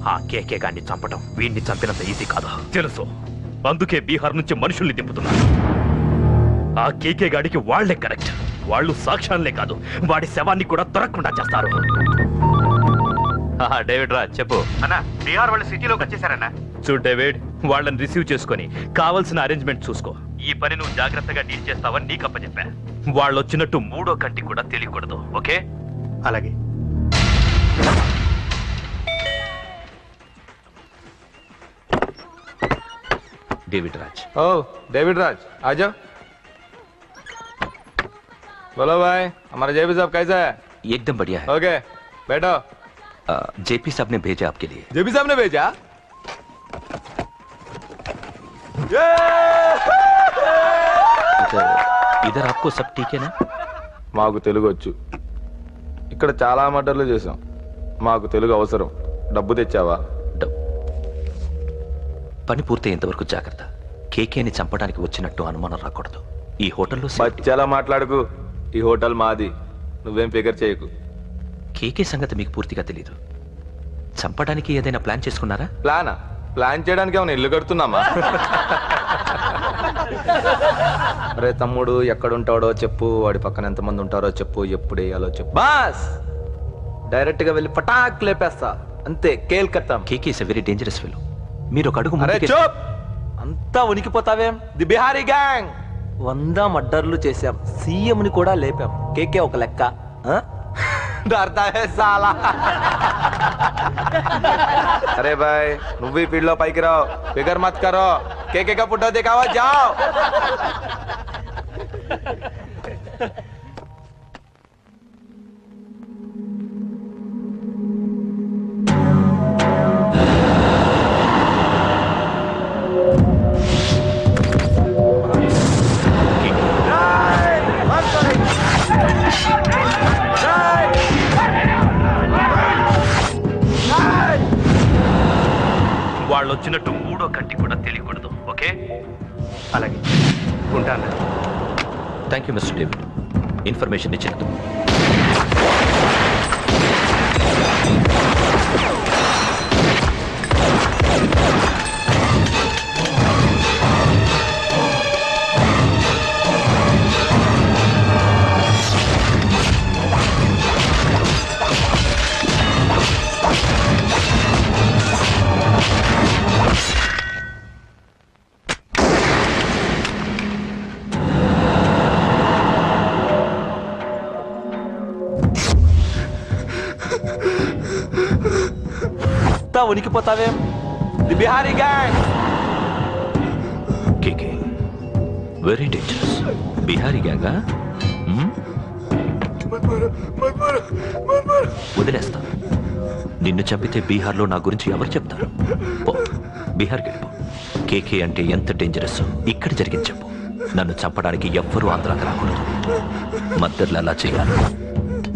ఆ కేకే గాన్ని చంపడం వీడిని చంపినంత ఈజీ కాదు తెలుసు. అందుకే బీహార్ నుంచి మనుషుల్ని దింపుతున్నారు. ఆ కేకే గాడికి వాళ్లే కరెక్ట్. వాళ్ళు సాక్ష్యాలనే కాదు, వాడి శవాన్ని కూడా దొరకకుండా చేస్తారు. డేవిడ్ రా చెప్పు అన్నా. బీహార్ వాళ్ళు సిటీలోకి వచ్చేసారన్నా. చూడు డేవిడ్, వాళ్ళని రిసీవ్ చేసుకుని కావాల్సిన అరేంజ్మెంట్ చూసుకో. ఈ పని నువ్వు జాగ్రత్తగా డీల్ చేస్తావని నీకు అప్పచెప్పా. వాళ్ళు వచ్చినట్టు మూడో కంటి కూడా తెలియకూడదు. ఓకే? అలాగే. डेविड राज। ओ डेविड राज आ जाओ। बोलो भाई, हमारा जेपी साहब कैसा है? एकदम बढ़िया है। ओके बैठो। जेपी साहब ने भेजा आपके लिए। जेपी साहब ने भेजा? इधर आपको सब ठीक है ना? మాకు తెలుగు వచ్చు. ఇక్కడ చాలా మర్డర్లు చేసాం. మాకు తెలుగు అవసరం. డబ్బు తెచ్చావా? పని పూర్తయ్యేంత వరకు జాగ్రత్త. కేకేని చంపడానికి వచ్చినట్టు అనుమానం రాకూడదు. ఈ హోటల్లో బచ్చాలా మాట్లాడుకు. ఈ హోటల్ మాది. నువ్వేం ఫికర్ చేయకు. కేకే సంగతి మీకు పూర్తిగా తెలీదు. చంపడానికి ఏదైనా ప్లాన్ చేసుకున్నారా? ప్లాన్ చేయడానికి ఏమైనా ఇల్లు కడుతున్నామా? అరే తమ్ముడు, ఎక్కడుంటాడో చెప్పు, వాడి పక్కన ఎంతమంది ఉంటారో చెప్పు, ఎప్పుడు వేయాలో చెప్పు. బాస్ డైరెక్ట్ గా వెళ్ళి పటాక్ లేపేస్తా అంతే. కేల్కత్తాం. KK is a very dangerous fellow. మీరు ఒక అడుగు అరే చూప్. అంతా ఉనికిపోతావేం? ది బిహారీ గ్యాంగ్ 100 మర్డర్లు చేశాం. సీఎం ని కూడా లేపాం. కేకే ఒక లెక్క. डरता है साला। अरे भाई నువ్వు ఈ ఫీల్డ్ లో పైకి రావు. ఫిగర్ మత్ కరో. కేకే का पुट्टा दिखावा जाओ। వాళ్ళు వచ్చినట్టు మూడో కంటి కూడా తెలియకూడదు. ఓకే? అలాగే ఉంటాను. Thank you mister David, information ఇచ్చినందుకు. ఉనికిపోతావేం? The Bihari gang. KK very dangerous. Bihari గ్యాంగా? వదిలేస్తా. నిన్ను చంపితే బీహార్లో నా గురించి ఎవరు చెప్తారు? పో, బీహార్కి వెళ్ళిపో. కేకే అంటే ఎంత డేంజరస్ ఇక్కడ జరిగింది చెప్పు. నన్ను చంపడానికి ఎవ్వరూ ఆంధ్రాకి రాకూడదు. మద్దర్లు అలా చేయాలి.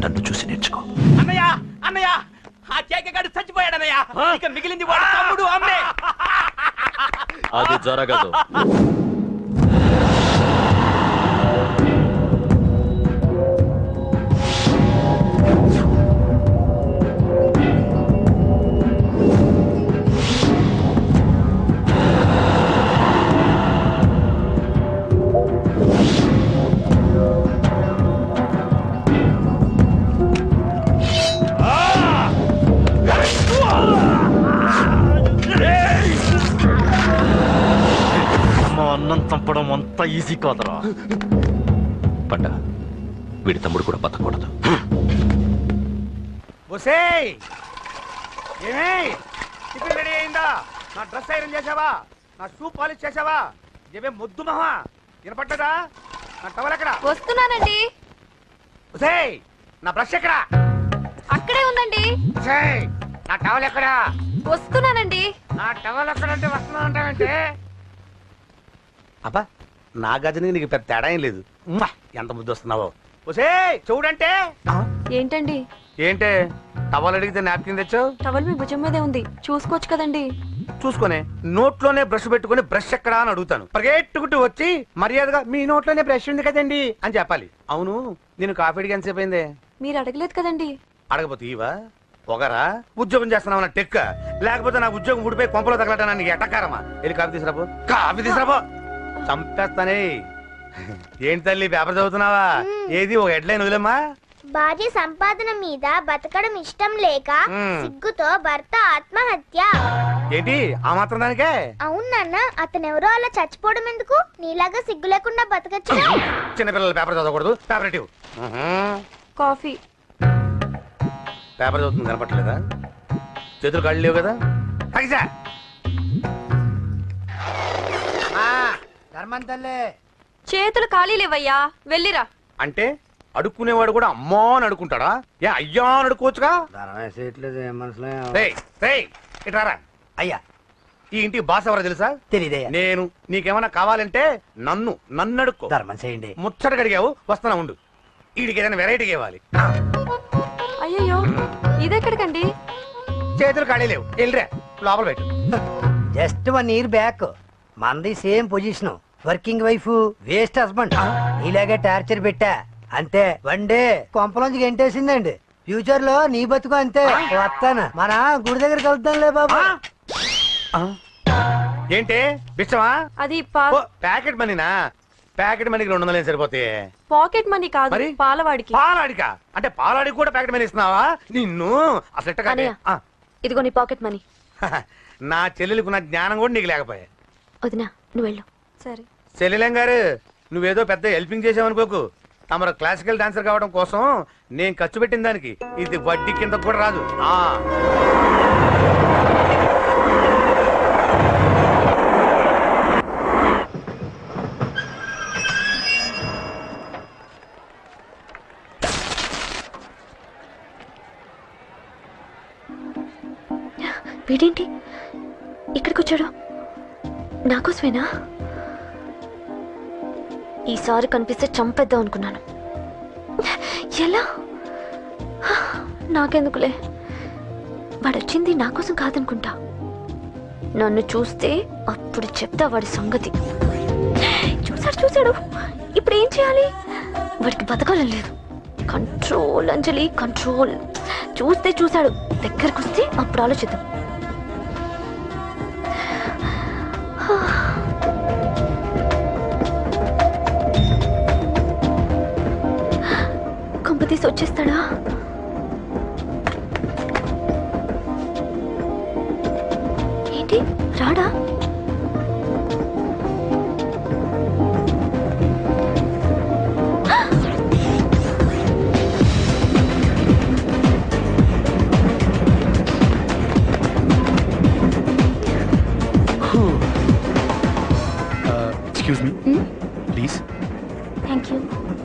నన్ను చూసి నేర్చుకో. అన్నయ్య అన్నయ్య, ఆ కేకగాడు చచ్చిపోయాడన్నయ్య. ఇక మిగిలింది వాడు తమ్ముడు అమ్మే. అది జరగదు. అన్నం చంపడం అంత ఈజీ కాదురా. పండ వీడి తమ్ముడు కూడా బతకూడదు. టిఫిన్ రెడీ అయిందా? నా డ్రెస్ ఐరన్ చేసావా? నా షూ పాలిష్ చేసావా? ఏమే ముద్దు మహా వినపడ్డదా? నా టవల్ ఎక్కడ? వస్తున్నానండి. నా బ్రష్ ఎక్కడ? అక్కడే ఉందండి. నా టవల్ ఎక్కడ? వస్తున్నానండి. నా టవల్ ఎక్కడంటే వస్తున్నానంటే అబ్బా, నా గజనికి నీకు పెద్ద తేడా ఏం లేదు. ఎంత ముద్దు వస్తున్నావో. చూడంటే ఏంటండి? ఏంటే టవల్ అడిగితే నాప్కిన్ తెచ్చావు? టవల్ మీ భుజం మీదే ఉంది, చూసుకోవచ్చు కదండి. చూసుకునే నోట్లోనే బ్రష్ పెట్టుకుని బ్రష్ ఎక్కడా అని అడుగుతాను. పరిగెట్టుకుంటూ వచ్చి మర్యాదగా మీ నోట్లోనే బ్రష్ ఉంది కదండి అని చెప్పాలి. అవును, నేను కాఫీ అడిగి ఎంతసేపు అయిందే? మీరు అడగలేదు కదండి. అడగపోతే ఇవా? పొగరా ఉద్యోగం చేస్తున్నావు టెక్క, లేకపోతే నా ఉద్యోగం ఊడిపోయి కొంపలో తగలటా నీకు ఎటకారమా? వెళ్ళి కాఫీ తీసుకురాబో, కాఫీ తీసుకురాబో. చంపేస్తానే. ఏంటి తల్లి పేపర్ చదువుతున్నావా? ఏది ఒక హెడ్లైన్ వదిలేమ్మా. భార్య సంపాదన మీద బతకడం ఇష్టం లేక సిగ్గుతో భర్త ఆత్మహత్య. ఏంటి ఆ మాత్రం దానికే? అవును నాన్న, అతనెవరో అలా చచ్చిపోవడం ఎందుకు? నీలాగా సిగ్గు లేకుండా బతకచ్చు. చిన్నపిల్లల పేపర్ చదవకూడదు. పేపర్ ఇవ్వు. కాఫీ. పేపర్ చదువుతుంది కనపట్లేదా? చేతులు కాళ్ళు లేవు కదా? తగ్గిసా చేతులు ఖాళీ లేవయ్యా, వెళ్ళిరా. అంటే అడుక్కునేవాడు కూడా అమ్మా అని అడుక్కుంటాడా? ఏ అయ్యా అని అడుక్కోవచ్చుగా? ఇట్రారా. అయ్యా, ఈ ఇంటికి బాస్ ఎవరో తెలుసా? తెలీదయ్యా. నేను. నీకేమన్నా కావాలంటే నన్ను అడుక్కో. ధర్మం చేయండి. ముచ్చట అడిగావు, వస్తున్నా ఉండు. వీడికి ఏదైనా వెరైటీ ఇవ్వాలి. అయ్యయ్యో, ఇదెక్కడికండి? చేతులు ఖాళీ లేవు, వెళ్ళిరా లోపల పెట్టు. జస్ట్ 1 year బ్యాక్ మనది same position. Working wife, waste husband. ఇలాగే టార్చర్ పెట్టా అంతే. 1 day కొంపలోంచి గెంటేసిందండి. ఫ్యూచర్ లో నీ బతుకు అంతే. వస్తాను, మన గుడి దగ్గర కలుద్దాంలే బాబా. ఏంటి బిచ్చమా? అది ప్యాకెట్ మనీనా? ప్యాకెట్ మనీకి 200 సరిపోతాయి. పాకెట్ మనీ కాదు, మరి? పాలవాడికి. పాలాడికా? అంటే పాలాడికి కూడా ప్యాకెట్ మనీ ఇస్తున్నావా? నిన్ను అసలు ఎట్ట కాదే. ఇదిగో నీ పాకెట్ మనీ. నా చెల్లెలకు నా జ్ఞానం కూడా నీకు లేకపోయా. వదినా, నువ్వు వెళ్ళు. సరే. చెల్లెలం గారు, నువ్వేదో పెద్ద హెల్పింగ్ చేసావనుకోకు. తమరు క్లాసికల్ డాన్సర్ కావడం కోసం నేను ఖర్చు పెట్టిన దానికి ఇది వడ్డీ కింద కూడా రాదు. వీడేంటి ఇక్కడికి వచ్చాడు? నాకోసమేనా? ఈసారి కనిపిస్తే చంపేద్దాం అనుకున్నాను. ఎలా? నాకెందుకులే, వాడొచ్చింది నా కోసం కాదనుకుంటా. నన్ను చూస్తే అప్పుడు చెప్తా వాడి సంగతి. చూశాడు. ఇప్పుడు ఏం చేయాలి? వాడికి బతకాలని లేదు. కంట్రోల్ అంజలి, కంట్రోల్. చూశాడు, దగ్గరకు వస్తే అప్పుడు ఆలోచిద్దాం. కంపతీసి వచ్చేస్తాడా? ఏంటి రాడా? Excuse me, please. Thank you.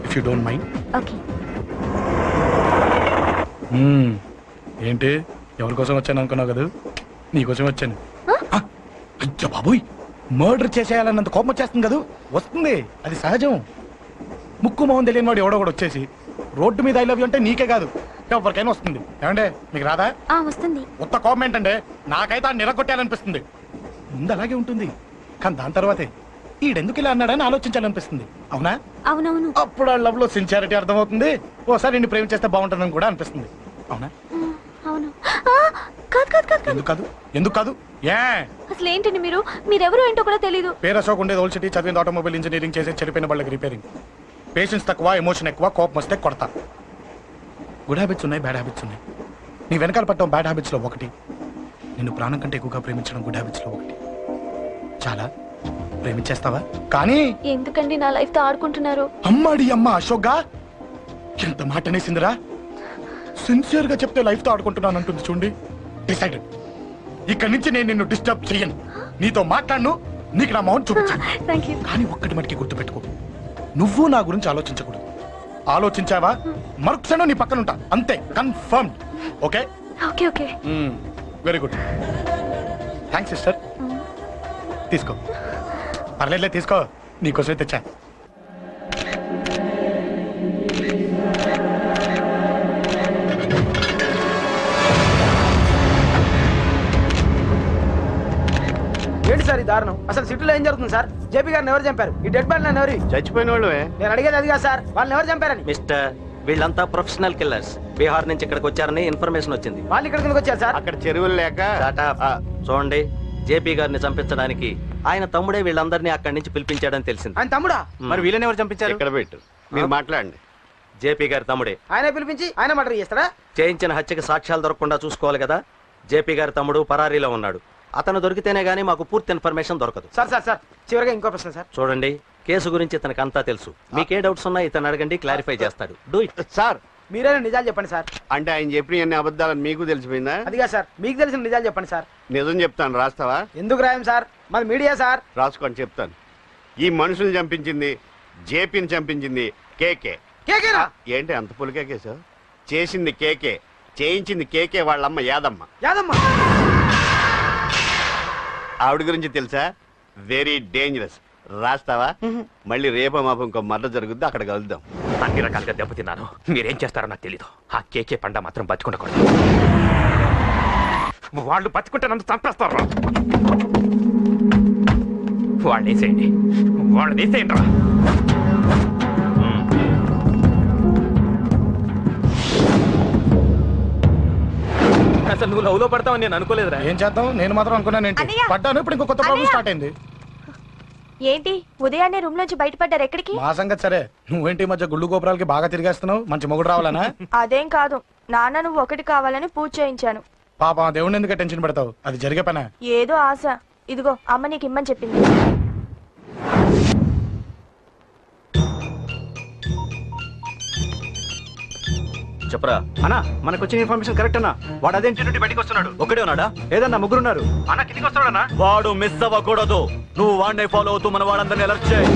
If you don't mind. Okay. ఏంటి ఎవరి కోసం వచ్చాను అనుకున్నావు కదా? నీకోసం వచ్చాను. అయ్యో బాబోయ్, మర్డర్ చేసేయాలన్నంత కోపం వచ్చేస్తుంది కదా? వస్తుంది, అది సహజం. ముక్కు మొహం తెలియని వాడు ఎవడో కూడా వచ్చేసి రోడ్డు మీద ఐ లవ్ యూ అంటే నీకే కాదు ఎవరికైనా వస్తుంది. ఏమంటే మీకు రాదా? వస్తుంది. కొత్త కోపం ఏంటంటే నాకైతే ఆ నిరగొట్టాలనిపిస్తుంది. ముందు అలాగే ఉంటుంది, కానీ దాని తర్వాతే ఈడెందుకు ఇలా అన్నాడని ఆలోచించాలనిపిస్తుంది. అవునా? అవునవును. అప్పుడు ఆ లవ్ లో సిన్సియారిటీ అర్థమవుతుంది. ఓసారి నిన్ను ప్రేమించేస్తే బాగుంటుందని కూడా అనిపిస్తుంది. అవునా? అవును. కాదు. ఎందుకు కాదు? ఏ అసలు ఏంటండి మీరెవరు ఏంటో కూడా తెలీదు. పేరు అశోక్, ఉండేది ఓల్డ్ సిటీ, చదివింది ఆటోమొబైల్ ఇంజనీరింగ్, చేసే చెడిపోయిన వాళ్ళకి రిపేరింగ్. పేషెన్స్ తక్కువ, ఎమోషన్ ఎక్కువ, కోపం వస్తే కొడతా. గుడ్ హ్యాబిట్స్ ఉన్నాయి, బ్యాడ్ హ్యాబిట్స్ ఉన్నాయి. నీ వెనకాల పట్టడం బ్యాడ్ హ్యాబిట్స్ లో ఒకటి. నిన్ను ప్రాణం కంటే ఎక్కువగా ప్రేమించడం గుడ్ హ్యాబిట్స్ లో ఒకటి. చాలా ప్రేమించేస్తావా? కానీ ఎందుకండి నా లైఫ్ తో ఆడుకుంటున్నారు? అమ్మాడి అమ్మ అశోక్గా ఎంత మాట అనేసిందిరా. సిన్సియర్ గా చెప్తే లైఫ్ తో ఆడుకుంటున్నాను అంటుంది చూడండి. డిసైడెడ్, ఇక్కడి నుంచి నేను నిన్ను డిస్టర్బ్ చెయ్యను. నీతో మాట్లాడను, నీకు నా మౌన్ చూపించాను. కానీ ఒక్కటి మటుకి గుర్తుపెట్టుకో, నువ్వు నా గురించి ఆలోచించకూడదు. ఆలోచించావా మరుక్షణం నీ పక్కన ఉంటా, అంతే. Confirmed. Okay? Okay. Very good. Thanks sister. తీసుకో, పర్లేదులే, తీసుకో, నీకోసమే తెచ్చా. ఏంటి సార్ ఈ దారుణం? అసలు సిటీలో ఏం జరుగుతుంది సార్? జేపీ గారిని ఎవరు చంపారు? ఈ డెడ్ బాడీ ఎవరు? చచ్చిపోయిన వాళ్ళు. నేను అడిగేది అది కాదు సార్, వాళ్ళని ఎవరు చంపారని. మిస్టర్, వీళ్ళంతా ప్రొఫెషనల్ కిల్లర్స్. బీహార్ నుంచి ఇక్కడికి వచ్చారని ఇన్ఫర్మేషన్ వచ్చింది. వాళ్ళు ఇక్కడ కిందకి వచ్చారు సార్. అక్కడ చెరువులు లేక Shut up. చూడండి, జేపీ గారిని చంపించడానికి ఆయన తమ్ముడే వీళ్ళందరినీ అక్కడి నుంచి పిలిపించాడని తెలిసింది. ఆయన తమ్ముడా? మరి వీళ్ళని ఎవరు చంపించారు? ఇక్కడ పెట్టు, మీరు మాట్లాడండి. జేపీ గారి తమ్ముడే. ఆయన పిలిపించి ఆయన మర్డర్ చేస్తారా? చేయించిన హత్యకి సాక్ష్యాలు దొరకకుండా చూసుకోవాలి కదా. జేపీ గారి తమ్ముడు పరారీలో ఉన్నాడు. అతను దొరికితేనే గానీ మాకు పూర్తి ఇన్ఫర్మేషన్ దొరకదు. సార్ సార్ సార్ చివరిగా ఇంకో ప్రశ్న సార్. చూడండి, కేసు గురించి ఇతనికి అంతా తెలుసు. మీకే డౌట్స్ ఉన్నా ఇతను అడగండి, క్లారిఫై చేస్తాడు. Do it. సార్ మీరే నిజాలు చెప్పండి సార్. అంటే ఆయన చెప్పిన అన్ని అబద్ధాలని మీకు తెలిసిపోయిందా? అదిగా సార్, మీకు తెలిసిన నిజాలు చెప్పండి సార్. నిజం చెప్తాను, రాస్తావా? ఎందుకు రాయం సార్, మాది మీడియా సార్. రాసుకోండి, చెప్తాను. ఈ మనుషుల్ని చంపించింది, జేపీని చంపించింది కేకే. కేకేనా? ఏంటి అంత పులికేకేసా? చేసింది కేకే, చేయించింది కేకే వాళ్ళమ్మ యాదమ్మ. యాదమ్మ ఆవిడ గురించి తెలుసా? Very dangerous. రాస్తావా? మళ్ళీ రేపో మాపం ఇంకో మర్డర్ జరుగుద్ది, అక్కడ కలుద్దాం. అన్ని రకాలుగా దెబ్బతిన్నాను. మీరేం చేస్తారో నాకు తెలీదు. ఆ కేకే పండ మాత్రం బతుకుండకూడదు. వాళ్ళు బతుకుంటే నన్ను చంపేస్తారు. వాళ్ళు వేసేయండి, వాళ్ళు వేసేయండి రా. అసలు నువ్వు లవ్ లో పడతావని నేను అనుకోలేదురా. ఏం చేద్దాం, నేను మాత్రం అనుకున్నాను ఏంటి, అన్నయ్య! పడ్డాను. ఇప్పుడు ఇంకో కొత్త ప్రాబ్లం స్టార్ట్ అయింది. ఏంటి ఉదయాన్నే రూమ్ నుంచి బయటపడ్డారు? ఎక్కడికి? మా సంగతి సరే, నువ్వేంటి ఈ మధ్య గుళ్ళు గోపురాలకి బాగా తిరిగేస్తున్నావు? మంచి మొగుడు రావాలనా? అదేం కాదు నాన్న, నువ్వు ఒకటి కావాలని పూజ చేయించాను. పాప దేవుడిని ఎందుకు టెన్షన్ పెడతావు? అది జరిగే పనే. ఏదో ఆశ. ఇదిగో అమ్మ నీకు ఇమ్మని చెప్పింది. చెప్పరా అన్నా, మనకు వచ్చిన ఇన్ఫర్మేషన్ కరెక్ట్ అన్నా. వాడు అదే ఇంటి నుండి బయటకు వస్తున్నాడు. ఒకడే ఉన్నాడా? ఏదన్నా ముగ్గురున్నారు. అన్న కిందికి వస్తున్నాడన్నా. వాడు మిస్ అవ్వకూడదు. నువ్వు వాడిని ఫాలో అవుతూ మన వాళ్ళందరినీ అలర్ట్ చేయి.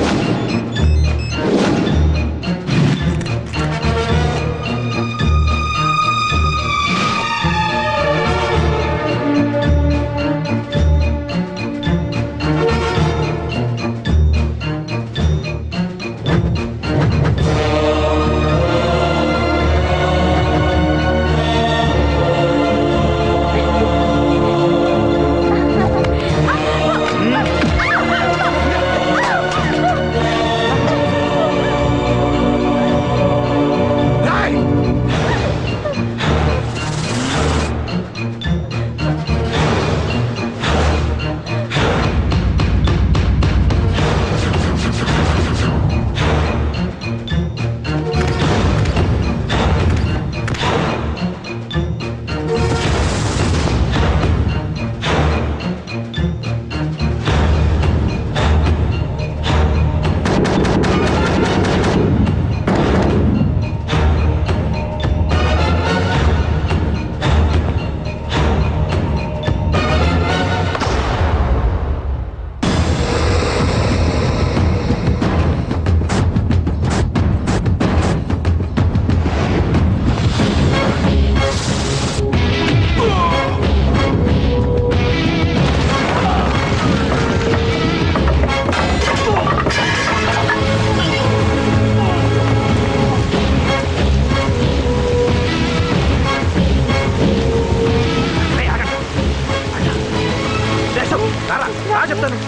చెప్తాను.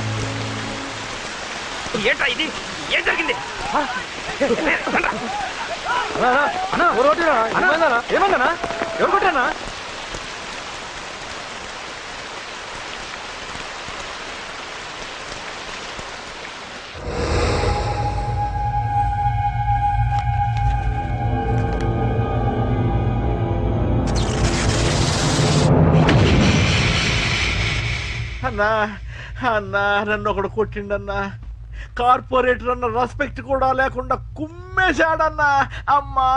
ఏంట్రా ఇది? ఏం జరిగింది? ఏమన్నా ఎవరు కొట్టానా? అన్నా అన్నా నన్ను ఒకడు కొట్టిండన్నా. కార్పొరేటర్ అన్న రెస్పెక్ట్ కూడా లేకుండా కుమ్మేశాడన్నా. అమ్మా,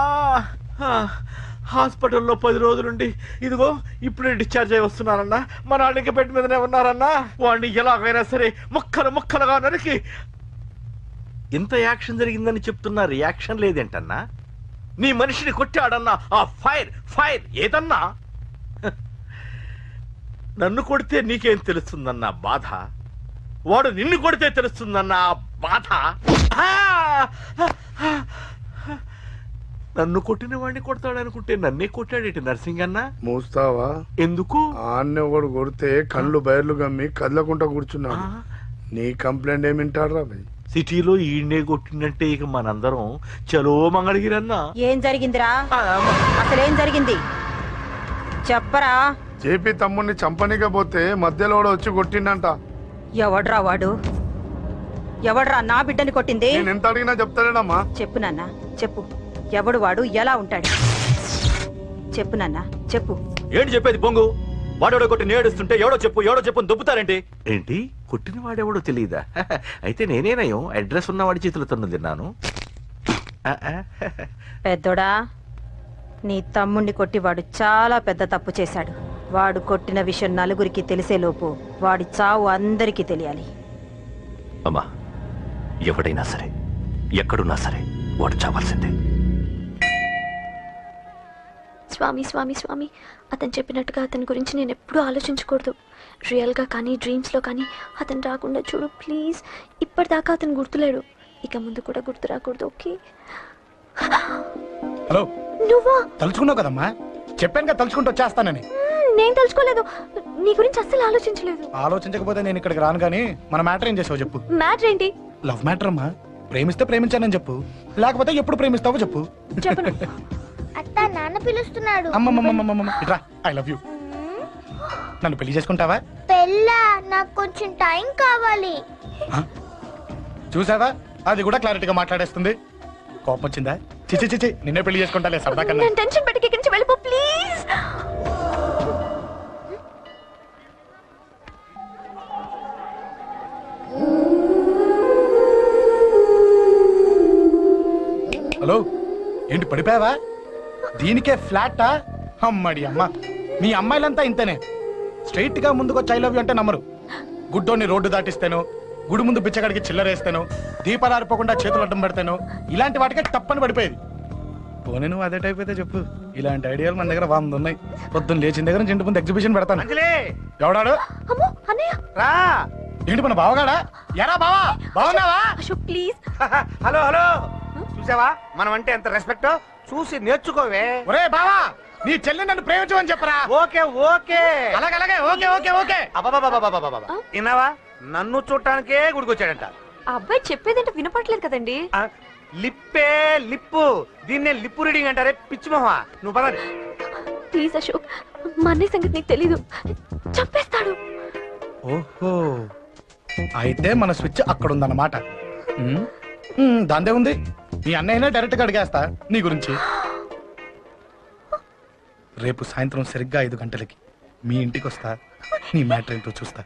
హాస్పిటల్లో 10 రోజులుండి ఇదిగో ఇప్పుడే డిశ్చార్జ్ అయి వస్తున్నానన్నా. మా నాన్న ఇంకా బెడ్ మీదనే ఉన్నారన్నా. వాడిని ఎలాగైనా సరే ముక్కలు ముక్కలుగా నరికి. ఇంత యాక్షన్ జరిగిందని చెప్తున్నా, రియాక్షన్ లేదేంటన్నా? నీ మనిషిని కొట్టాడన్నా. ఆ ఫైర్ ఫైర్ ఏదన్నా? నన్ను కొడితే నీకేం తెలుస్తుందన్న బాధ, వాడు నిన్ను కొడితే తెలుస్తుందన్న బాధ. నన్ను కొట్టిన వాడిని కొడతాడనుకుంటే నన్నే కొట్టాడేటి నర్సింగ్ అన్న. మూస్తావా? ఎందుకు? ఆన్నే ఒకడు కొడితే కళ్ళు బయర్లు గమ్మి కదలకుండా కూర్చున్నాడు. నీ కంప్లైంట్ ఏమింటాడు రా భయ్? సిటీలో ఈయనే కొట్టిందంటే ఇక మనందరం చలో మంగళగిరన్నా. ఏం జరిగిందిరా? అసలేం జరిగింది చెప్పరా? జేపీ తమ్ముడిని చంపనీకపోతే మధ్యలో వచ్చి కొట్టిండంట. ఎవడ్రా వాడు? ఎవడ్రా నా బిడ్డని కొట్టింది? నేను ఎంత అడిగినా చెప్తాడమ్మా. చెప్పు నాన్న చెప్పు. ఎవడు వాడు? ఎలా ఉంటాడు? చెప్పు నాన్న చెప్పు. ఏంటి చెప్పేది బొంగు? వాడెవడో కొట్టి నేడుస్తుంటే ఎవడో చెప్పు దొబ్బుతారేంటి? ఏంటి కొట్టిన వాడెవడో తెలియదా? అయితే నేనేనయం అడ్రస్ ఉన్నవాడి చేతులతో తిన్నాను. పెద్దోడా, నీ తమ్ముణ్ణి కొట్టి వాడు చాలా పెద్ద తప్పు చేశాడు. వాడు కొట్టిన విషయం నలుగురికి తెలిసేలోపు వాడి చావు అందరికీ తెలియాలి. అమ్మా, ఎవడైనా సరే ఎక్కడున్నా సరే వాడు చావాల్సిందే. స్వామి స్వామి స్వామి, అతను చెప్పినట్టుగా అతని గురించి నేను ఎప్పుడూ ఆలోచించకూడదు. రియల్గా కానీ డ్రీమ్స్లో కానీ అతను రాకుండా చూడు ప్లీజ్. ఇప్పటిదాకా అతను గుర్తులేడు, ఇక ముందు కూడా గుర్తు రాకూడదు. ఓకే? హలో, నువ్వా? తలుచుకున్నావు కదమ్మా, చెప్పాను కదా తలుచుకుంటూ వచ్చేస్తానని. నేను తలుచుకోలేదు, నీ గురించి అస్సలు ఆలోచించలేదు. ఆలోచించకపోతే నేను ఇక్కడికి రాను. కానీ మన మ్యాటర్ ఏం చేసావు చెప్పు. మ్యాటర్ ఏంటి? లవ్ మ్యాటర్ అమ్మా. ప్రేమిస్తే ప్రేమించానని చెప్పు, లేకపోతే ఎప్పుడు ప్రేమిస్తావో చెప్పు. చెప్పను. అత్త, నాన్న పిలుస్తున్నాడు. అమ్మమ్మమ్మమ్మమ్మ, ఇట్రా. I love you. నన్ను పెళ్లి చేసుకుంటావా? పెళ్ళా? నాకు కొంచెం టైం కావాలి. చూసావా, అది కూడా క్లారిటీగా మాట్లాడేస్తుంది. కోపం వచ్చిందా? చిచి చిచి, నిన్నే పెళ్లి చేసుకుంటాలే సరదా కన్నా. నేను టెన్షన్ పెట్టి ఇక్కడి నుంచి వెళ్ళిపో ప్లీజ్. హలో, ఏంటి పడిపోయావా? దీనికే ఫ్లాటా? అమ్మడి అమ్మ, మీ అమ్మాయిలంతా ఇంతనే. స్ట్రైట్ గా ముందుకొచ్చి ఐ లవ్ యూ అంటే నమ్మరు. గుడ్డోని రోడ్డు దాటిస్తాను, గుడి ముందు బిచ్చగాడికి చిల్లరేస్తాను, దీపాలు ఆరిపోకుండా చేతులు అడ్డం పెడతాను, ఇలాంటి వాటికే తప్పని పడిపోయేది. పోనీ నువ్వు అదే టైప్ అయితే చెప్పు. ఇలాంటి ఐడియాలు మన దగ్గర 100 ఉన్నాయి. పొద్దున్న లేచిన దగ్గర నుంచి ఇంటి ముందు ఎగ్జిబిషన్ పెడతాను. ఎవడాడు? రా. ఏంటి మన బావగాడా? ఎరా బావా, బావున్నావా? అశోక్ ప్లీజ్. హలో హలో, చూసావా మనం అంటే ఎంత రెస్పెక్ట్? చూసి నేర్చుకోవే. ఒరే బావా, నీ చెల్లి నన్ను ప్రేమించమని చెప్పరా. ఓకే ఓకే, అలాగే ఓకే ఓకే ఓకే. అబ్బాబాబాబాబాబా, విన్నావా? నన్ను చూడటానికే గుడికొచ్చాడంట. ఆ అబ్బాయి చెప్పేదంటే వినపట్లేదు కదండి. లిప్పే లిప్పు, దీన్నే లిప్పు రీడింగ్ అంటారే పిచ్చి మొహ. నువ్వు పదండి ప్లీజ్ అశోక్, మా అన్నయ్య సంగతి నీకు తెలీదు, చంపేస్తాడు. ఓహో, అయితే మన స్విచ్ అక్కడ ఉందన్నమాట. దాందే ఉంది. మీ అన్నయ్యనే డైరెక్ట్ గా అడిగేస్తా నీ గురించి. రేపు సాయంత్రం సరిగ్గా 5 గంటలకి మీ ఇంటికి వస్తా. నీ మ్యాటర్ ఏంటో చూస్తా.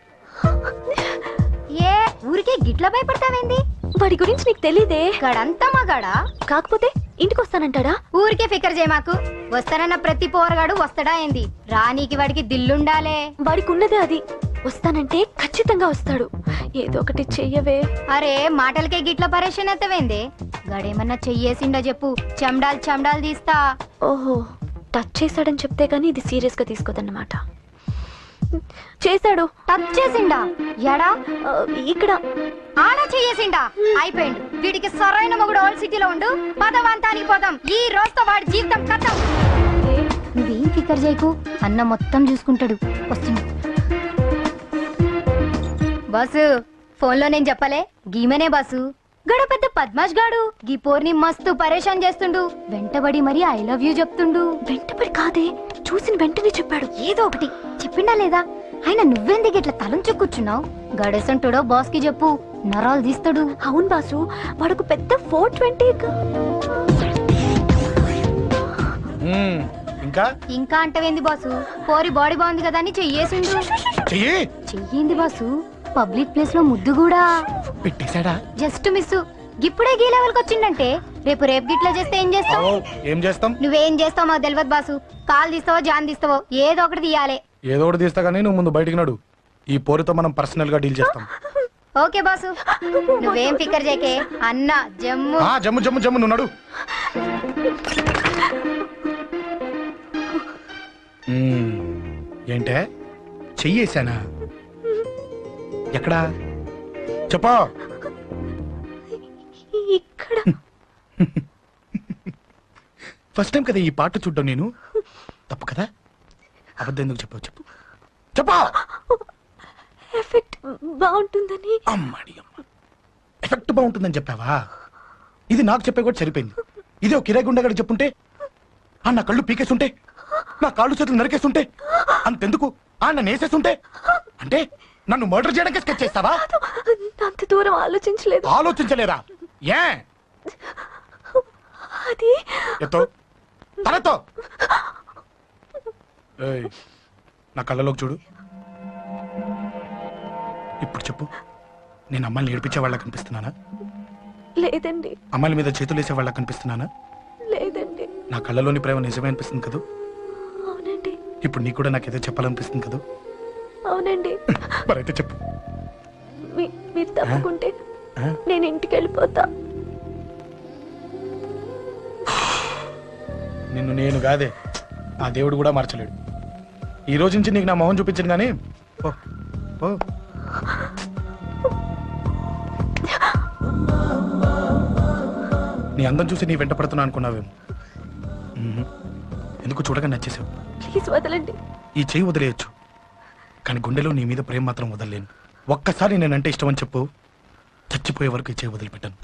ఏ ఊరికే గిట్ల భయపడతావేంది? వాడి గురించి నీకు తెలీదే. గడంతా మగాడా? కాకపోతే ఇంటికి వస్తానంటాడా? ఊరికే ఫికర్ చేయ మాకు. వస్తానన్న ప్రతి పోరగాడు వస్తాడా ఏంది? రానీకి వాడికి దిల్లుండాలే. వాడికి ఉన్నదే అది. వస్తానంటే ఖచ్చితంగా వస్తాడు. ఏదో ఒకటి చెయ్యవే. అరే మాటలకే గిట్ల పరేషన్ ఎత్తవేంది? గడేమన్నా చెయ్యేసిండో చెప్పు, చెమ్డాలు తీస్తా. ఓహో, టచ్ చేశాడని చెప్తే గానీ ఇది సీరియస్ గా తీసుకోదన్నమాట. చేశాడు. టచ్ చేసిండా? ఎడా? ఇక్కడ. ఆడ చెయ్యేసిండా? అయిపోయిండు. వీడికి సరైన మొగుడు ఓల్డ్ సిటీలో ఉండు. పదవంతానికి పోదాం. ఈ రోజుతో వాడి జీవితం కథం. నువ్వేం ఫికర్ చేయకు, అన్న మొత్తం చూసుకుంటాడు. వస్తుంది బాసు. ఫోన్ లో నేను చెప్పలే, గీమనే బాసు. గడ పెద్ద పద్మాష్ గాడు గీ పోర్ని మస్తు పరేషాన్ చేస్తుండు. వెంటబడి మరి ఐ లవ్ యూ చెప్తుండు. వెంటబడి కాదే, చూసిన వెంటనే చెప్పాడు. ఏదో ఒకటి చెప్పిండా లేదా? ఆయన నువ్వెందుకు ఇట్లా తలంచు కూర్చున్నావు? గడేసంటుడో బాస్ కి చెప్పు, నరాలు తీస్తాడు. అవును బాసు, వాడుకు పెద్ద 420. ఇంకా అంటవేంది బాసు? పోరి బాడీ బాగుంది కదా అని చెయ్యేసిండు. చెయ్యింది బాసు. పబ్లిక్ ప్లేస్ లో ముద్దు కూడా పెట్టేశాడా? Just miss. ఇప్పుడే గీ లెవెల్ కి వచ్చిండంటే రేపు గిట్లా చేస్తే ఏం చేస్తావు? ఏం చేస్తాం? నువ్వేం చేస్తావు మాకు తెలియదు బాసు. కాల్ తీస్తావో జాన్ తీస్తావో ఏదో ఒకటి తీయాలి. ఏదో ఒకటి తీస్తా గానీ నువ్వు ముందు బయటికి నడు. ఈ పోరుతో మనం పర్సనల్ గా డీల్ చేస్తాం. ఓకే బాసు, నువ్వేం ఫికర్ చేకే. అన్న జమ్ము జమ్ము జమ్ము జమ్ము, నువ్వు నడు. ఏంటే చెయ్యేశానా? ఎక్కడా చెప్పా? ఇక్కడ. ఫస్ట్ టైం కదా ఈ పాట చూడ్డం నేను. తప్పు కదా? అబద్ధం ఎందుకు చెప్పావు? చెప్పు చెప్పా. ఎఫెక్ట్ బాగుంటుందని. అమ్మాడి అమ్మ, ఎఫెక్ట్ బాగుంటుందని చెప్పావా? ఇది నాకు చెప్పే కూడా సరిపోయింది. ఇదే ఒక కిరాయి గుండెగాడు చెప్పుంటే, నా కళ్ళు పీకేస్తుంటే, నా కాళ్ళు చేతులు నరికేస్తుంటే, అంతెందుకు నన్ను వేసేస్తుంటే, అంటే నన్ను మర్డర్ చేయడానికి స్కెచ్ చేస్తావా? అంత దూరం ఆలోచించలేదు. ఆలోచించలేరా? ఏ అది ఎత్తో తలతో నా కళ్ళలోకి చూడు. ఇప్పుడు చెప్పు, నేను అమ్మాయిని ఏడిపించే వాళ్ళ కనిపిస్తున్నానా? లేదండి. అమ్మాయిల మీద చేతులు వేసే వాళ్ళ కనిపిస్తున్నానా? లేదండి. నా కళ్ళలోని ప్రేమ నిజమే అనిపిస్తుంది కదా? అవునండి. ఇప్పుడు నీకు కూడా నాకేదో చెప్పాలనిపిస్తుంది కదా? అవునండి. మరైతే చెప్పు. మీరు తప్పుకుంటే నేను ఇంటికి వెళ్ళిపోతా. నిన్ను నేను కాదే, ఆ దేవుడు కూడా మార్చలేడు. ఈ రోజు నుంచి నీకు నా మొహం చూపించను కానీ నీ అందం చూసి నీ వెంట పడుతున్నా అనుకున్నావేమో. ఎందుకు చూడగా నచ్చేసావు. ప్లీజ్ వదలండి. ఈ చెయ్యి వదిలేయచ్చు, కానీ గుండెలో నీ మీద ప్రేమ మాత్రం వదలలేను. ఒక్కసారి నేనంటే ఇష్టం అని చెప్పు, చచ్చిపోయే వరకు ఈ చెయ్యి వదిలిపెట్టాను.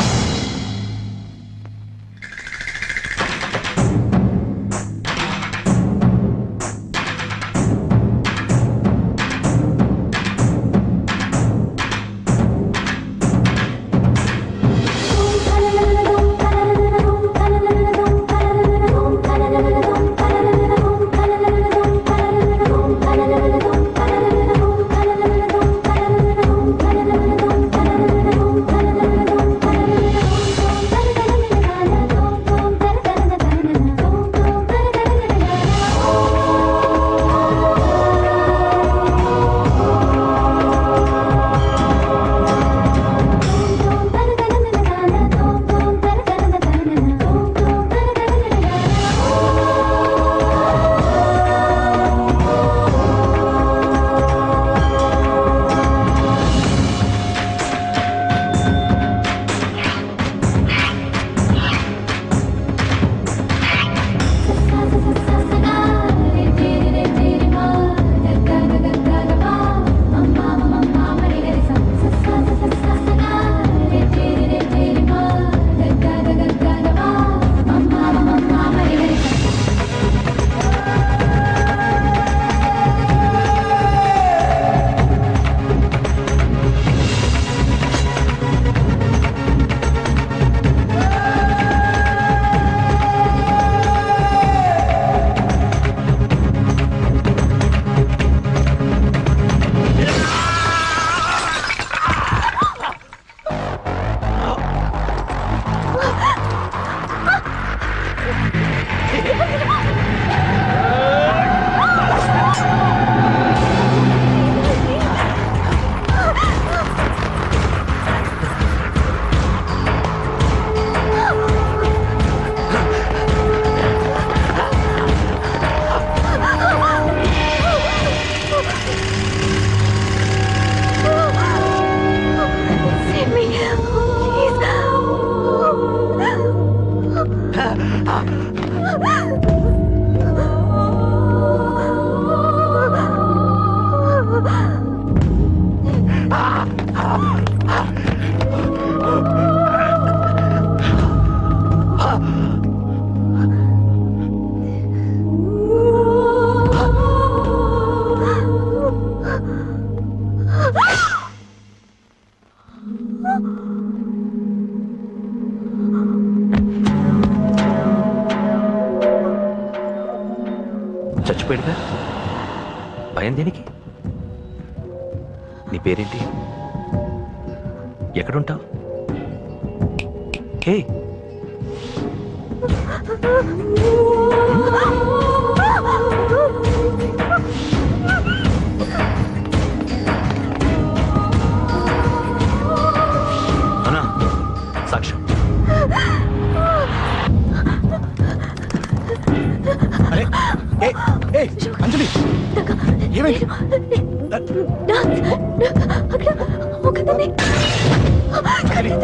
చచ్చిపోయాడుగా, భయం దేనికి? నీ పేరేంటి? ఎక్కడుంటావు? హే, అన్నా సాక్ష్యం. అరే అంజలి, ఏమైంది?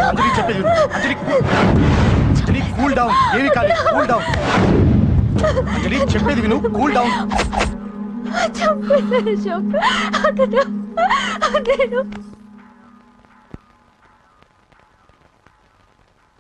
అంజలి చెప్పేది అంజలి, కూల్ డౌన్. ఏమి కాలేదు, కూల్ డౌన్. అంజలి చెప్పేది విను, కూల్ డౌన్. చెప్పేది